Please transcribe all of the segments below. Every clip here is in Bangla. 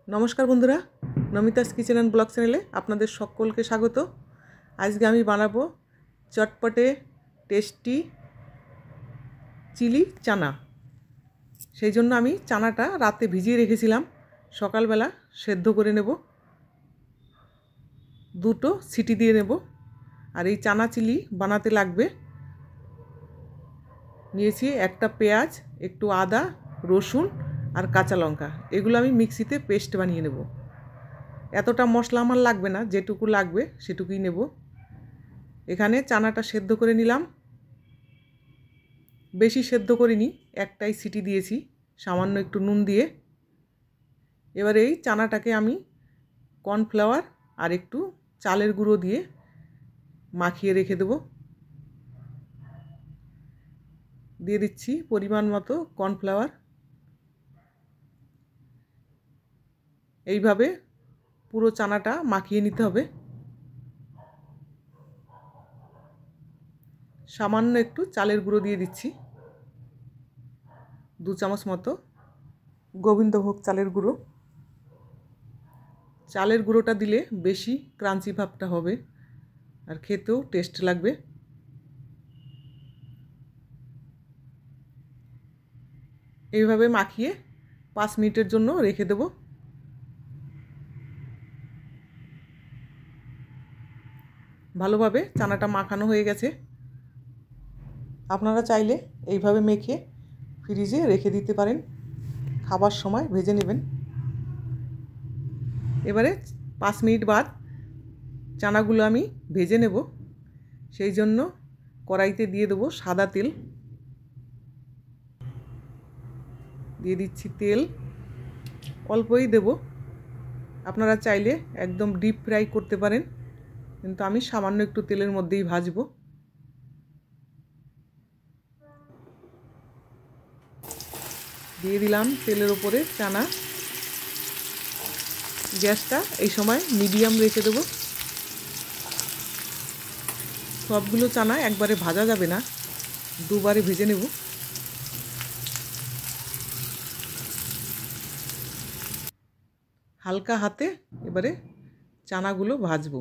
নমস্কার বন্ধুরা, নমিতাস কিচেন অ্যান্ড ব্লগ চ্যানেলে আপনাদের সকলকে স্বাগত। আজকে আমি বানাবো চটপটে টেস্টি চিলি চানা। সেই জন্য আমি চানাটা রাতে ভিজিয়ে রেখেছিলাম, সকালবেলা সেদ্ধ করে নেব, 2টো সিটি দিয়ে নেব। আর এই চানা চিলি বানাতে লাগবে, নিয়েছি একটা পেঁয়াজ, একটু আদা, রসুন আর কাঁচা লঙ্কা। এগুলো আমি মিক্সিতে পেস্ট বানিয়ে নেব। এতটা মশলা আমার লাগবে না, যেটুকু লাগবে সেটুকুই নেব। এখানে চানাটা সেদ্ধ করে নিলাম, বেশি সেদ্ধ করিনি, একটাই সিটি দিয়েছি সামান্য একটু নুন দিয়ে। এবার এই চানাটাকে আমি কর্নফ্লাওয়ার আর একটু চালের গুঁড়ো দিয়ে মাখিয়ে রেখে দেব। দিয়ে দিচ্ছি পরিমাণ মতো কর্নফ্লাওয়ার। এইভাবে পুরো চানাটা মাখিয়ে নিতে হবে। সামান্য একটু চালের গুঁড়ো দিয়ে দিচ্ছি, 2 চামচ মতো গোবিন্দভোগ চালের গুঁড়ো। চালের গুঁড়োটা দিলে বেশি ক্রাঞ্চি ভাবটা হবে আর খেতেও টেস্ট লাগবে। এইভাবে মাখিয়ে 5 মিনিটের জন্য রেখে দেব। ভালোভাবে চানাটা মাখানো হয়ে গেছে। আপনারা চাইলে এইভাবে মেখে ফ্রিজে রেখে দিতে পারেন, খাবার সময় ভেজে নেবেন। এবারে 5 মিনিট বাদ চানাগুলো আমি ভেজে নেব। সেই জন্য কড়াইতে দিয়ে দেবো সাদা তেল। দিয়ে দিচ্ছি তেল, অল্পই দেব। আপনারা চাইলে একদম ডিপ ফ্রাই করতে পারেন, কিন্তু আমি সামান্য একটু তেলের মধ্যেই ভাজবো। দিয়ে দিলাম তেলের ওপরে চানা। গ্যাসটা এই সময় মিডিয়াম রেখে দেবো। সবগুলো চানা একবারে ভাজা যাবে না, দুবারে ভেজে নেব। হালকা হাতে এবারে চানাগুলো ভাজবো।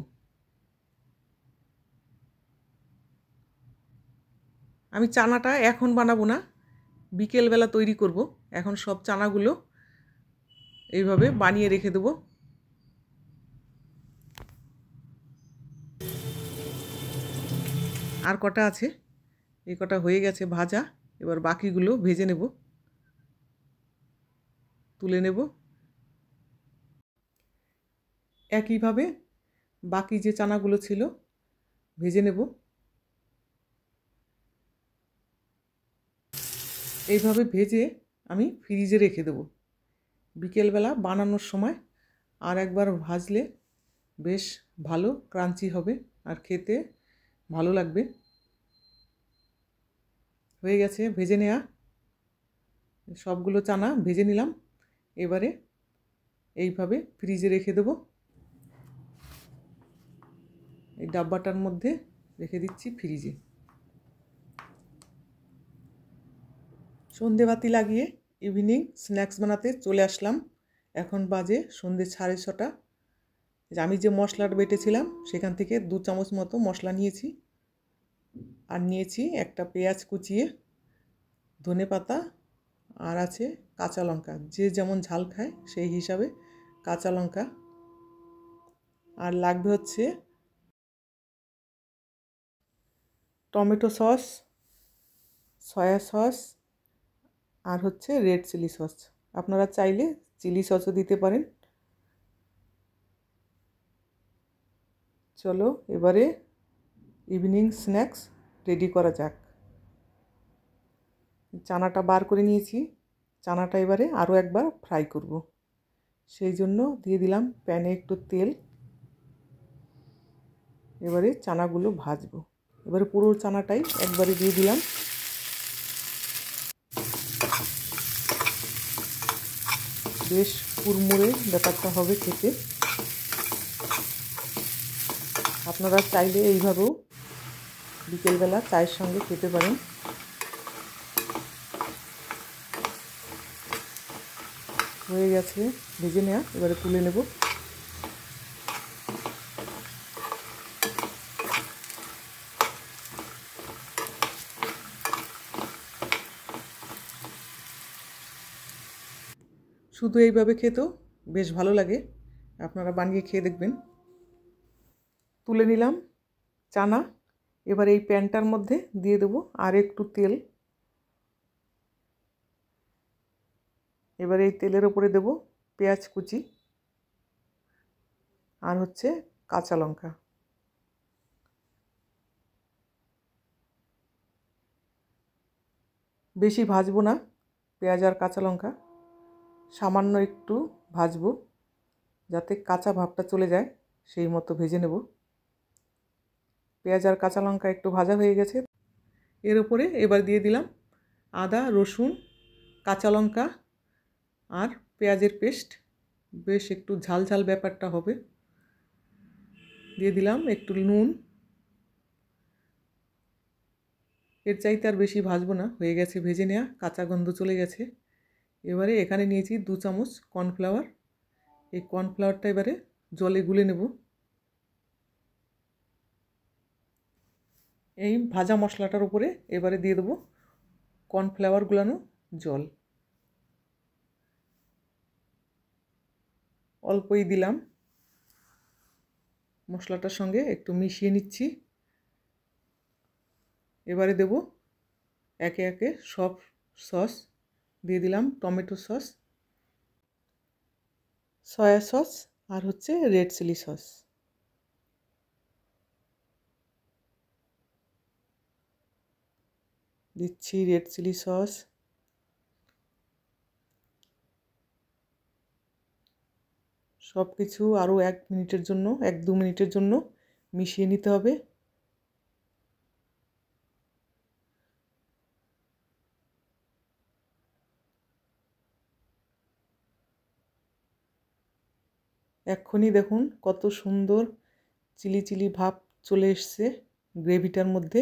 আমি চানাটা এখন বানাবো না, বিকেলবেলা তৈরি করব। এখন সব চানাগুলো এইভাবে বানিয়ে রেখে দেবো। আর কটা আছে, এই কটা হয়ে গেছে ভাজা। এবার বাকিগুলো ভেজে নেব, তুলে নেব। একইভাবে বাকি যে চানাগুলো ছিল ভেজে নেব। এইভাবে ভেজে আমি ফ্রিজে রেখে দেব। বিকেলবেলা বানানোর সময় আর একবার ভাজলে বেশ ভালো ক্রাঞ্চি হবে আর খেতে ভালো লাগবে। হয়ে গেছে ভেজে নেওয়া, সবগুলো চানা ভেজে নিলাম। এবারে এইভাবে ফ্রিজে রেখে দেব। এই ডাব্বাটার মধ্যে রেখে দিচ্ছি ফ্রিজে। সন্ধেবাতি লাগিয়ে ইভিনিং স্ন্যাক্স বানাতে চলে আসলাম। এখন বাজে সন্ধে 6:30। আমি যে মশলাটা বেটেছিলাম সেখান থেকে 2 চামচ মতো মশলা নিয়েছি। আর নিয়েছি একটা পেঁয়াজ কুচিয়ে, ধনেপাতা, আর আছে কাঁচা লঙ্কা। যে যেমন ঝাল খায় সেই হিসাবে কাঁচা লঙ্কা। আর লাগবে হচ্ছে টমেটো সস, সয়া সস, আর হচ্ছে রেড চিলি সস। আপনারা চাইলে চিলি সসও দিতে পারেন। চলো এবারে ইভিনিং স্ন্যাক্স রেডি করা যাক। চানাটা বার করে নিয়েছি, চানাটা এবারে আরও একবার ফ্রাই করব। সেই জন্য দিয়ে দিলাম প্যানে একটু তেল। এবারে চানাগুলো ভাজবো। এবারে পুরো চানাটাই একবারে দিয়ে দিলাম। বেশ কুড়মুড়ে ব্যাপারটা হবে খেতে। আপনারা চাইলে এইভাবেও বিকেলবেলা চায়ের সঙ্গে খেতে পারেন। হয়ে গেছে ভেজে নেওয়া, এবারে তুলে নেব। শুধু এইভাবে খেতেও বেশ ভালো লাগে, আপনারা বানিয়ে খেয়ে দেখবেন। তুলে নিলাম চানা, এবার এই প্যানটার মধ্যে দিয়ে দেবো আর একটু তেল। এবার এই তেলের ওপরে দেব পেঁয়াজ কুচি আর হচ্ছে কাঁচা লঙ্কা। বেশি ভাজবো না পেঁয়াজ আর কাঁচা লঙ্কা, সামান্য একটু ভাজবো যাতে কাঁচা ভাবটা চলে যায়, সেই মতো ভেজে নেব। পেঁয়াজ আর কাঁচা লঙ্কা একটু ভাজা হয়ে গেছে, এর উপরে এবার দিয়ে দিলাম আদা রসুন কাঁচা লঙ্কা আর পেঁয়াজের পেস্ট। বেশ একটু ঝাল ঝাল ব্যাপারটা হবে। দিয়ে দিলাম একটু নুন, এর চাইতে আর বেশি ভাজবো না, হয়ে গেছে ভেজে নেওয়া, কাঁচা গন্ধ চলে গেছে। এবারে এখানে নিয়েছি 2 চামচ কর্নফ্লাওয়ার, এই কর্নফ্লাওয়ারটা এবারে জলে গুলে নেব। এই ভাজা মশলাটার উপরে এবারে দিয়ে দেবো কর্নফ্লাওয়ার গুলানো জল, অল্পই দিলাম। মশলাটার সঙ্গে একটু মিশিয়ে নিচ্ছি। এবারে দেব একে একে সব সস। দিয়ে দিলাম টমেটো সস, সয়া সস আর হচ্ছে রেড চিলি সস। দিচ্ছি রেড চিলি সস, সব কিছু আরও 1 মিনিটের জন্য 1-2 মিনিটের জন্য মিশিয়ে নিতে হবে। এক্ষুনি দেখুন কত সুন্দর চিলি চিলি ভাব চলে এসছে গ্রেভিটার মধ্যে।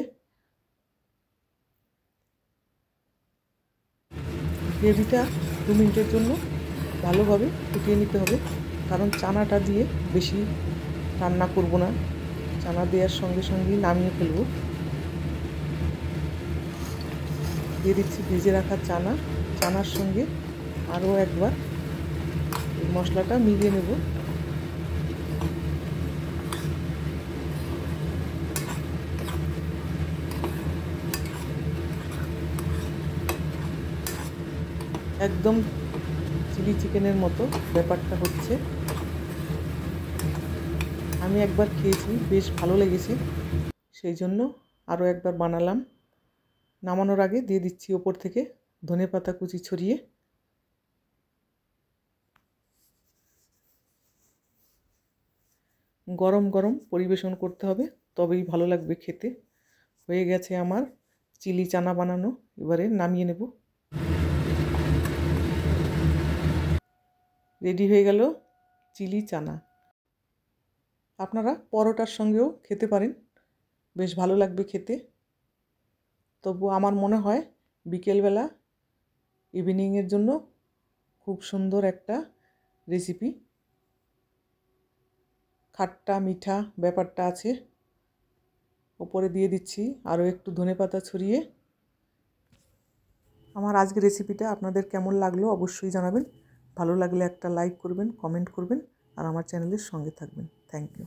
গ্রেভিটা 2 মিনিটের জন্য ভালোভাবে ফুটিয়ে নিতে হবে, কারণ চানাটা দিয়ে বেশি রান্না করব না, চানা দেওয়ার সঙ্গে সঙ্গেই নামিয়ে ফেলব। দিয়ে দিচ্ছি ভেজে রাখা চানা, চানার সঙ্গে আরও একবার এই মশলাটা মিলিয়ে নেব। একদম চিলি চিকেনের মতো ব্যাপারটা হচ্ছে। আমি একবার খেয়েছি, বেশ ভালো লেগেছে, সেই জন্য আরও একবার বানালাম। নামানোর আগে দিয়ে দিচ্ছি ওপর থেকে ধনেপাতা কুচি ছড়িয়ে। গরম গরম পরিবেশন করতে হবে, তবেই ভালো লাগবে খেতে। হয়ে গেছে আমার চিলি চানা বানানো, এবারে নামিয়ে নেব। রেডি হয়ে গেল চিলি চানা। আপনারা পরোটার সঙ্গেও খেতে পারেন, বেশ ভালো লাগবে খেতে। তবু আমার মনে হয় বিকেলবেলা ইভিনিংয়ের জন্য খুব সুন্দর একটা রেসিপি। খাট্টা মিঠা ব্যাপারটা আছে। ওপরে দিয়ে দিচ্ছি আরও একটু ধনেপাতা ছড়িয়ে। আমার আজকের রেসিপিটা আপনাদের কেমন লাগলো অবশ্যই জানাবেন। ভালো লাগলে একটা লাইক করবেন, কমেন্ট করবেন আর আমার চ্যানেলের সঙ্গে থাকবেন। Thank you.